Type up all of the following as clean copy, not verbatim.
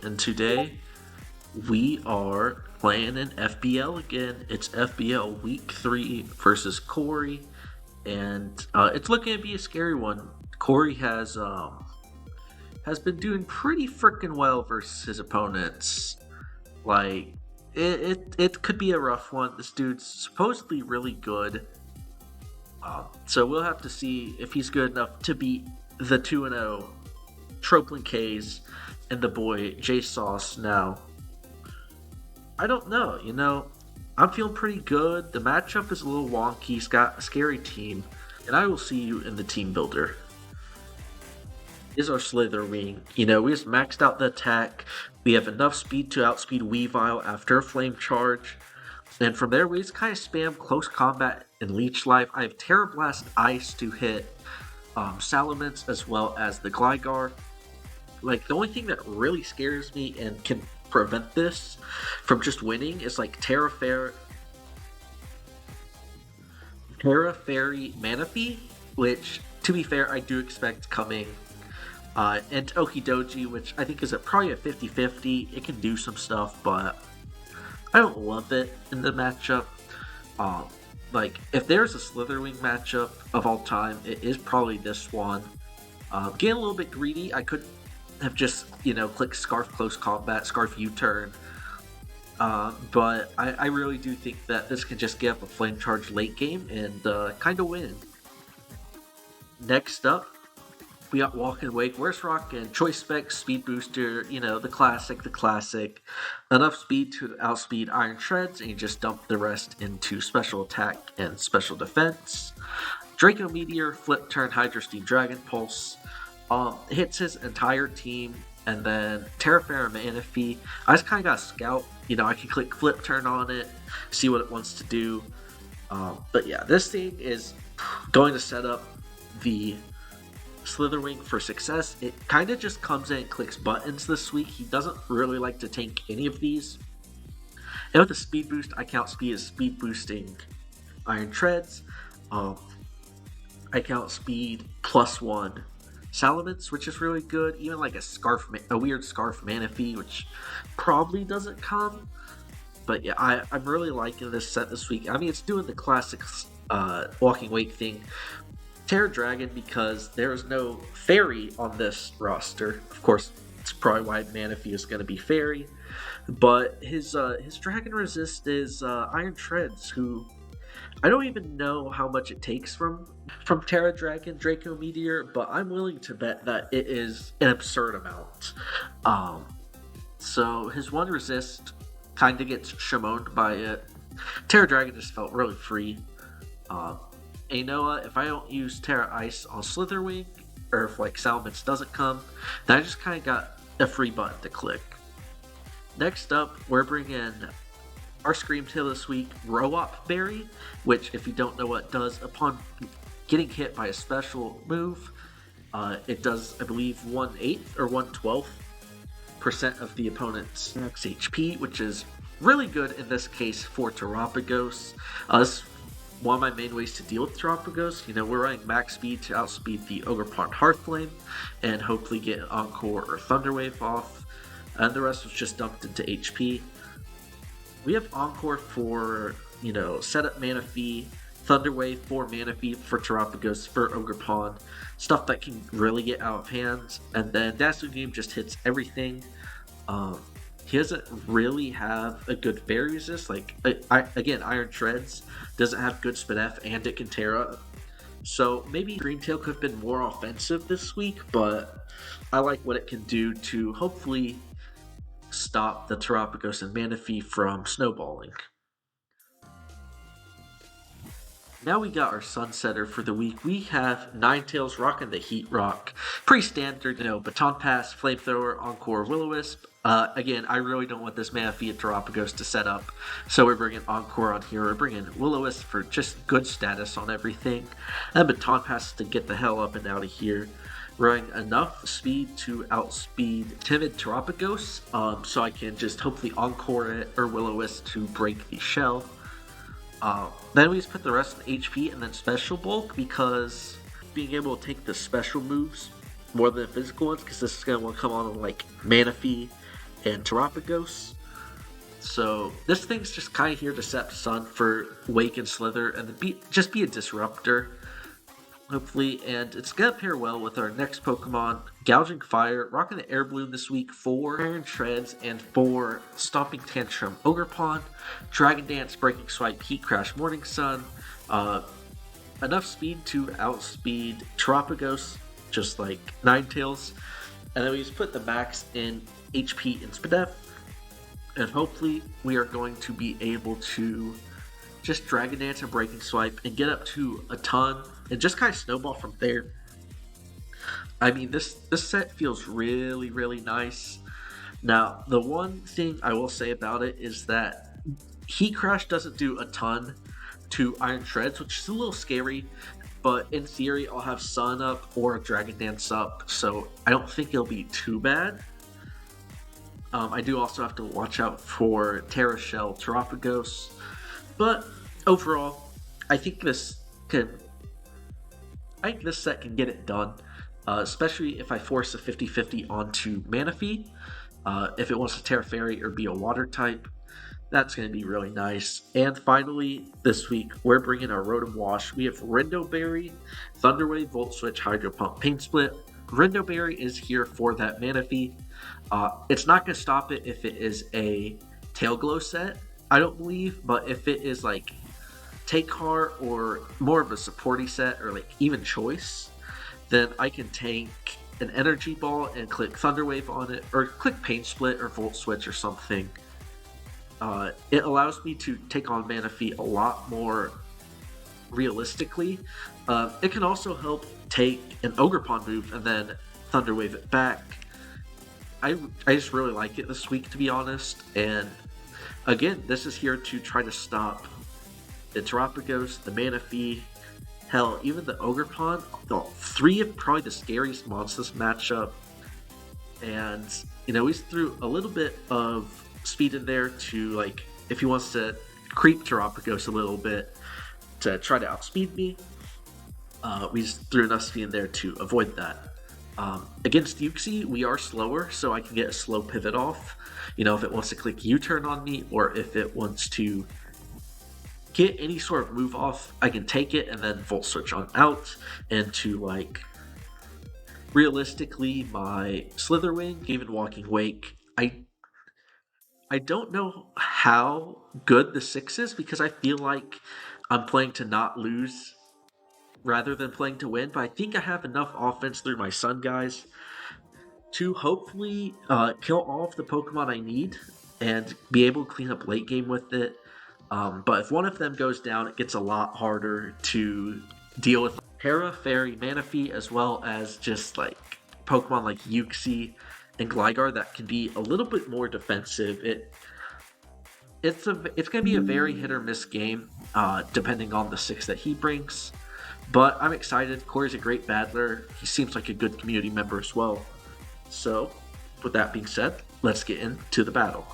And today we are playing an FBL again. It's FBL Week 3 versus Cory, and it's looking to be a scary one. Cory has been doing pretty freaking well versus his opponents. Like it could be a rough one. This dude's supposedly really good, so we'll have to see if he's good enough to beat the 2-0 Troplin K's and the boy J Sauce now. I don't know. I'm feeling pretty good. The matchup is a little wonky. He's got a scary team, and I will see you in the team builder. Is our Slither Wing. We just maxed out the attack. We have enough speed to outspeed Weavile after a flame charge. And from there, we just kind of spam close combat and leech life. I have Terra Blast Ice to hit Salamence as well as the Gligar. Like, the only thing that really scares me and can prevent this from just winning is like Terra Fairy Manaphy, which, to be fair, I do expect coming. And Okidoji, which I think is probably a 50-50. It can do some stuff, but I don't love it in the matchup. Like, if there's a Slitherwing matchup of all time, it is probably this one. Getting a little bit greedy, I could have just, clicked Scarf Close Combat, Scarf U-Turn. But I really do think that this can just get up a Flame Charge late game and kind of win. Next up, we got Walk and Wake. Where's Rock and Choice Spec, Speed Booster, the classic. Enough speed to outspeed Iron Shreds, and you just dump the rest into Special Attack and Special Defense. Draco Meteor, Flip Turn, Hydro Steam, Dragon Pulse. Hits his entire team, and then Terraform Manaphy. I just kind of got to scout. I can click Flip Turn on it, see what it wants to do. But yeah, this thing is going to set up the Slitherwing for success. It kind of just comes in and clicks buttons this week. He doesn't really like to tank any of these. And with the speed boost, I count speed as speed boosting Iron Treads. I count speed +1 Salamence, which is really good. Even like a weird Scarf Manaphy, which probably doesn't come. But yeah, I'm really liking this set this week. I mean, it's doing the classic Walking Wake thing. Terra Dragon, because there is no Fairy on this roster. Of course, it's probably why Manaphy is going to be Fairy. But his Dragon Resist is Iron Treads, who I don't even know how much it takes from Terra Dragon, Draco Meteor, but I'm willing to bet that it is an absurd amount. So his one resist kind of gets shamoned by it. Terra Dragon just felt really free. Anoa, if I don't use Terra Ice on Slitherwing, or if like Salamence doesn't come, then I just kind of got a free button to click. Next up, we're bringing our Screamtail this week, Roop Berry, which, if you don't know what it does, upon getting hit by a special move, it does, I believe, 1/8 or 1/12% of the opponent's max HP, which is really good in this case for Terapagos. This is one of my main ways to deal with Terapagos. We're running max speed to outspeed the Ogerpon Hearthflame and hopefully get Encore or Thunderwave off, and the rest was just dumped into HP. We have Encore for, setup Manaphy, Thunderwave for Manaphy, for Terapagos, for Ogerpon, stuff that can really get out of hand, and then Game just hits everything. He doesn't really have a good Fairy resist. Like, again, Iron Treads doesn't have good Spinef, and it can Terra. So maybe Screamtail could have been more offensive this week, but I like what it can do to hopefully stop the Terapagos and Manaphy from snowballing. Now we got our Sunsetter for the week. We have Ninetales rocking the Heat Rock. Pretty standard, Baton Pass, Flamethrower, Encore, Will-O-Wisp. Again, I really don't want this Manaphy and Terapagos to set up, so we're bringing Encore on here. We're bringing Will-O-Wisp for just good status on everything, and Baton Pass to get the hell up and out of here. Running enough speed to outspeed timid Terapagos, so I can just hopefully Encore it or Will-O-Wisp to break the shell. Then we just put the rest in HP and then Special Bulk, because being able to take the special moves more than the physical ones, because this is going to come on like Manaphy and Terapagos. So this thing's just kind of here to set Sun for Wake and Slither, and just be a disruptor, hopefully. And it's gonna pair well with our next Pokemon, Gouging Fire, rocking the Air Balloon this week, 4 Iron Shreds, and 4 Stomping Tantrum Ogerpon, Dragon Dance, Breaking Swipe, Heat Crash, Morning Sun, enough speed to outspeed Terapagos, just like Ninetales, and then we just put the max in HP in Spadef, and hopefully we are going to be able to just Dragon Dance and Breaking Swipe and get up to a ton and just kind of snowball from there. I mean, this set feels really, really nice. Now, the one thing I will say about it is that Heat Crash doesn't do a ton to Iron Shreds, which is a little scary, but in theory I'll have Sun up or Dragon Dance up, so I don't think it'll be too bad. I do also have to watch out for Terra Shell Terapagos, but overall, I think this set can get it done, especially if I force a 50-50 onto Manaphy. If it wants to Terra Fairy or be a water type, that's going to be really nice. And finally, this week, we're bringing our Rotom Wash. We have Rindo Berry, Thunderwave, Volt Switch, Hydro Pump, Pain Split. Rindo Berry is here for that Manaphy. It's not going to stop it if it is a Tail Glow set, I don't believe, but if it is like Take Car or more of a supporty set or like even Choice, then I can tank an Energy Ball and click Thunderwave on it, or click Pain Split or Volt Switch or something. It allows me to take on Manaphy a lot more realistically. It can also help take an Ogerpon move and then Thunderwave it back. I just really like it this week, to be honest. And again, this is here to try to stop the Terapagos, the Manaphy, hell, even the Ogerpon. The 3 of probably the scariest monsters matchup. And, you know, he's threw a little bit of speed in there to, like, if he wants to creep Terapagos a little bit to try to outspeed me. We just threw enough speed in there to avoid that. Against Uxie, we are slower, so I can get a slow pivot off. You know, if it wants to click U-turn on me, or if it wants to get any sort of move off, I can take it and then Volt Switch on out. And to, like, realistically, my Slitherwing, even Walking Wake, I don't know how good the 6 is, because I feel like I'm playing to not lose rather than playing to win, but I think I have enough offense through my Sun guys to hopefully kill all of the Pokemon I need and be able to clean up late game with it. But if one of them goes down, it gets a lot harder to deal with. Terra, Fairy, Manaphy, as well as just like Pokemon like Uxie and Gligar that can be a little bit more defensive. It's going to be a very hit or miss game, depending on the 6 that he brings. But I'm excited. Cory's a great battler. He seems like a good community member as well. So, with that being said, let's get into the battle.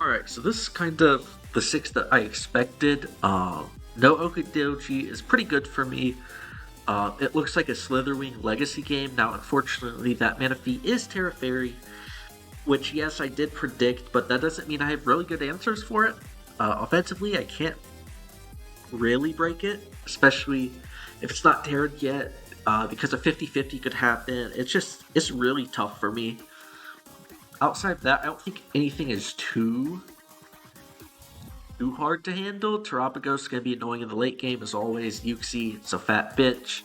Alright, so this is kind of the 6 that I expected. No Okidoji is pretty good for me. It looks like a Slitherwing Legacy game. Now, unfortunately, that Manaphy is Terra Fairy, which, yes, I did predict, but that doesn't mean I have really good answers for it. Offensively, I can't really break it, especially if it's not Terra'd yet, because a 50-50 could happen. It's really tough for me. Outside of that, I don't think anything is too hard to handle. Terapagos is going to be annoying in the late game, as always. Uxie, it's a fat bitch.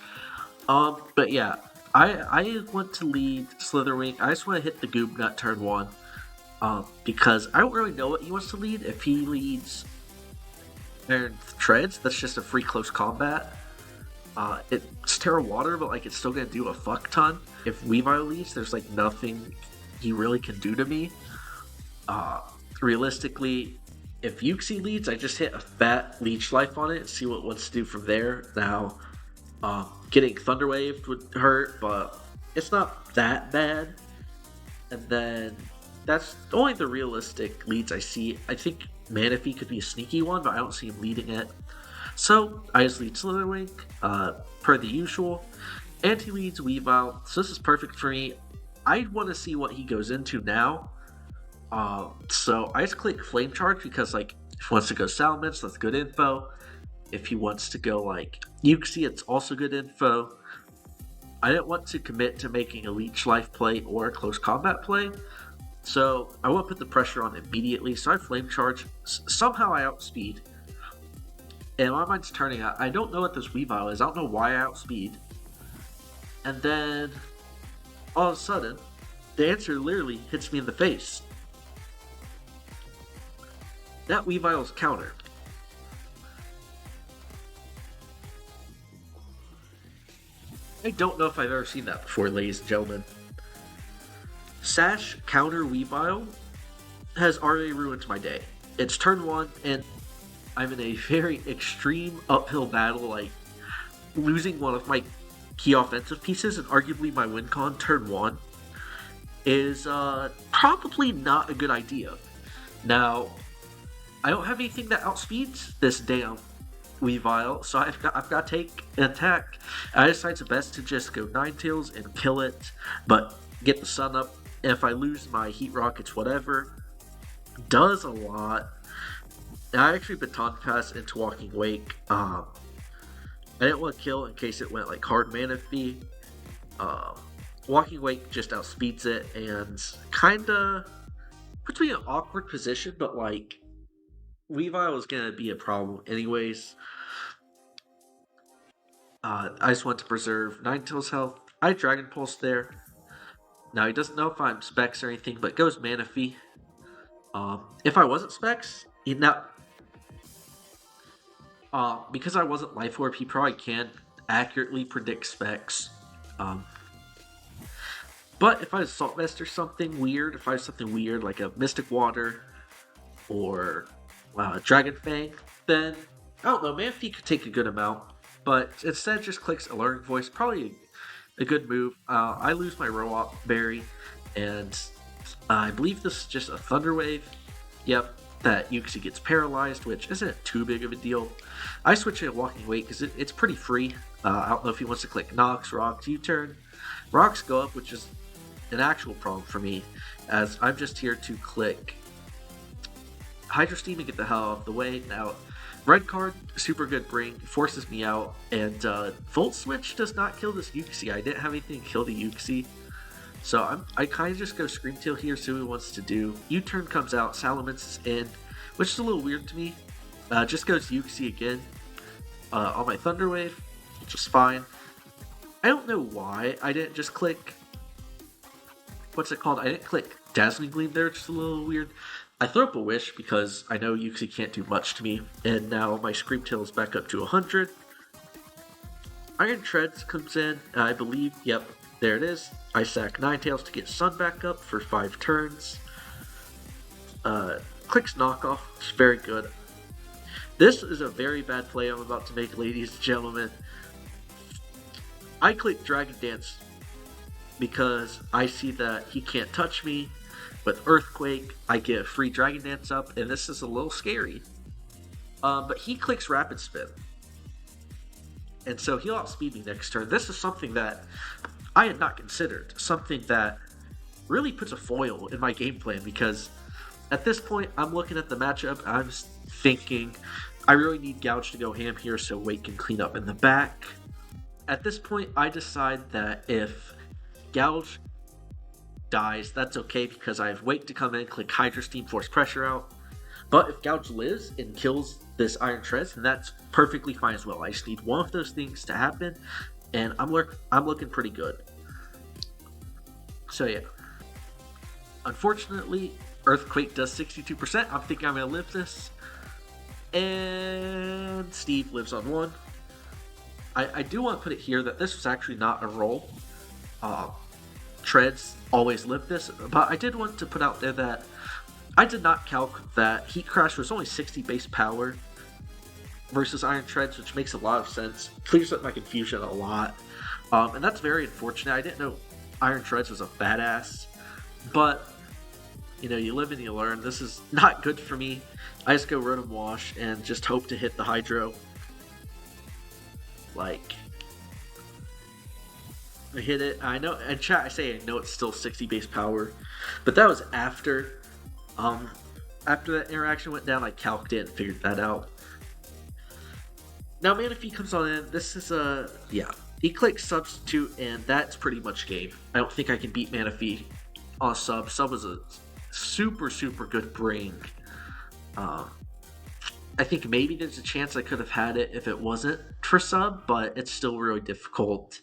But yeah, I want to lead Slitherwing. I just want to hit the Goob Nut turn 1, because I don't really know what he wants to lead. If he leads Iron Treads, that's just a free close combat. It's Terra Water, but like it's still gonna do a fuck ton. If Weavile leads, there's like nothing he really can do to me. Realistically, if Uxie leads, I just hit a fat Leech Life on it and see what it wants to do from there. Now, getting Thunderwaved would hurt, but it's not that bad. And then that's only the realistic leads I see. I think Manaphy could be a sneaky one, but I don't see him leading it. So I just lead Slitherwing, per the usual. And he leads Weavile, so this is perfect for me. I want to see what he goes into now. So I just click Flame Charge because, like, if he wants to go Salamence, that's good info. If he wants to go, like, Uxie, it's also good info. I didn't want to commit to making a Leech Life play or a Close Combat play, so I won't put the pressure on immediately, so I Flame Charge. Somehow I outspeed. And my mind's turning. I don't know what this Weavile is. I don't know why I outspeed. And then, all of a sudden, the answer literally hits me in the face. That Weavile's counter. I don't know if I've ever seen that before, ladies and gentlemen. Sash counter Weavile has already ruined my day. It's turn 1, and I'm in a very extreme uphill battle, like losing one of my key offensive pieces, and arguably my win con turn 1 is probably not a good idea. Now, I don't have anything that outspeeds this damn Weavile, so I've got to take an attack. I decide it's best to just go Ninetales and kill it, but get the sun up. And if I lose my Heat Rockets, whatever, does a lot. And I actually Baton Pass into Walking Wake. I didn't want to kill in case it went like hard mana fee. Walking Wake just outspeeds it and kinda puts me in an awkward position, but like Weavile is gonna be a problem anyways. I just want to preserve Ninetales health. I Dragon Pulse there. Now he doesn't know if I'm Specs or anything, but goes mana fee. If I wasn't Specs, because I wasn't Life Orb, he probably can't accurately predict Specs. But if I was Salt Vest or something weird, if I was something weird like a Mystic Water or Dragon Fang, then I don't know, Manphy could take a good amount. But instead just clicks Alluring Voice, probably a good move. I lose my Roop Berry, and I believe this is just a Thunder Wave. Yep, that Uxie gets paralyzed, which isn't too big of a deal. I switch to Walking Wake because it's pretty free. I don't know if he wants to click Nox, Rocks, U-turn. Rocks go up, which is an actual problem for me, as I'm just here to click Hydro Steam and get the hell out of the way. Now, red card, super good bring, forces me out, and Volt Switch does not kill this Uxie. I didn't have anything to kill the Uxie. So I kind of just go Scream Tail here, see what he wants to do. U-turn comes out, Salamence is in, which is a little weird to me. Just goes Uxie again on my Thunder Wave, which is fine. I don't know why I didn't just click, what's it called? I didn't click Dazzling Gleam there, which is a little weird. I throw up a Wish because I know Uxie can't do much to me, and now my Scream Tail is back up to 100. Iron Treads comes in, and I believe, yep, there it is. I sack Ninetales to get Sun back up for 5 turns. Clicks Knockoff, it's very good. This is a very bad play I'm about to make, ladies and gentlemen. I click Dragon Dance because I see that he can't touch me. With Earthquake, I get a free Dragon Dance up, and this is a little scary. But he clicks Rapid Spin. And so he'll outspeed me next turn. This is something that I had not considered. Something that really puts a foil in my game plan, because at this point, I'm looking at the matchup, I'm thinking, I really need Gouge to go ham here so Wake can clean up in the back. At this point, I decide that if Gouge dies, that's okay because I have Wake to come in, click Hydro Steam, force pressure out. But if Gouge lives and kills this Iron Treads, then that's perfectly fine as well. I just need one of those things to happen, and I'm looking pretty good. So yeah. Unfortunately, Earthquake does 62%. I'm thinking I'm going to live this. And Steve lives on 1. I do want to put it here that this was actually not a roll. Treads always live this, but I did want to put out there that I did not calc that Heat Crash was only 60 base power versus Iron Treads, which makes a lot of sense. Clears up my confusion a lot. And that's very unfortunate. I didn't know Iron Treads was a badass, but you know, you live and you learn. This is not good for me. I just go Rotom Wash and just hope to hit the Hydro. Like, I hit it. I know, and chat, I say I know it's still 60 base power, but that was um, after that interaction went down, I calced it and figured that out. Now Manaphy comes on in. This is yeah, Eclipse substitute, and that's pretty much game. I don't think I can beat Manaphy on sub. Sub was a super good brain. Um, I think maybe there's a chance I could have had it if it wasn't for sub, but it's still really difficult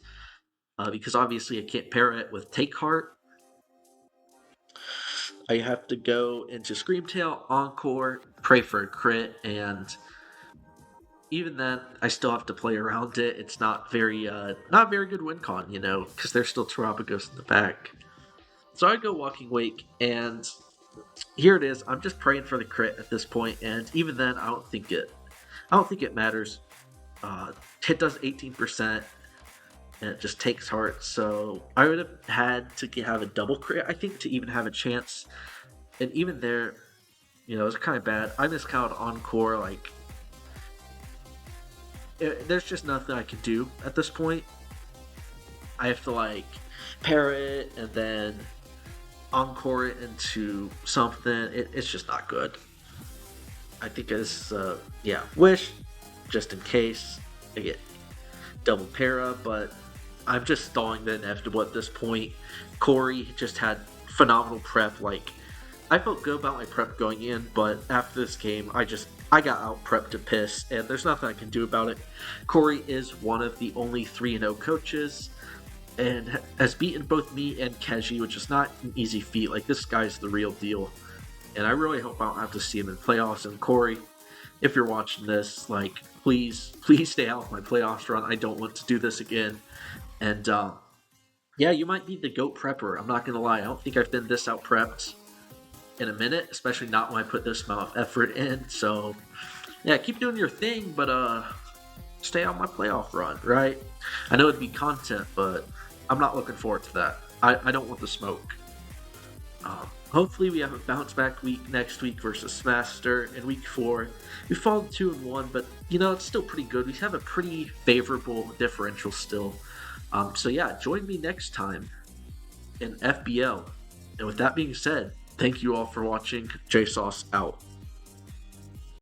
because obviously I can't pair it with Take Heart. I have to go into Screamtail, Encore, pray for a crit, and even then, I still have to play around it. It's not very good win con, because there's still Terapagos in the back. So I go Walking Wake, and here it is. I'm just praying for the crit at this point, and even then, I don't think it matters. Hit does 18%, and it just takes heart. So I would have had to have a double crit, I think, to even have a chance. And even there, it was kind of bad. I miscounted Encore. There's just nothing I can do at this point. I have to pair it and then encore it into something. It's just not good. I think it's wish just in case I get double para, but I'm just stalling the inevitable at this point. Cory just had phenomenal prep. I felt good about my prep going in, but after this game, I got out prepped to piss, and there's nothing I can do about it. Cory is one of the only 3-0 coaches, and has beaten both me and Keji, which is not an easy feat. This guy's the real deal, and I really hope I don't have to see him in playoffs. And Cory, if you're watching this, please stay out of my playoffs run. I don't want to do this again. And yeah, you might be the GOAT prepper. I'm not gonna lie. I don't think I've been this out prepped in a minute, especially not when I put this amount of effort in. So yeah, keep doing your thing, but stay on my playoff run, right? I know it'd be content, but I'm not looking forward to that. I don't want the smoke. Hopefully we have a bounce back week next week versus Master. In week 4 we fallen 2-1, but it's still pretty good. We have a pretty favorable differential still. So yeah, join me next time in FBL. And with that being said, thank you all for watching. JSauce out.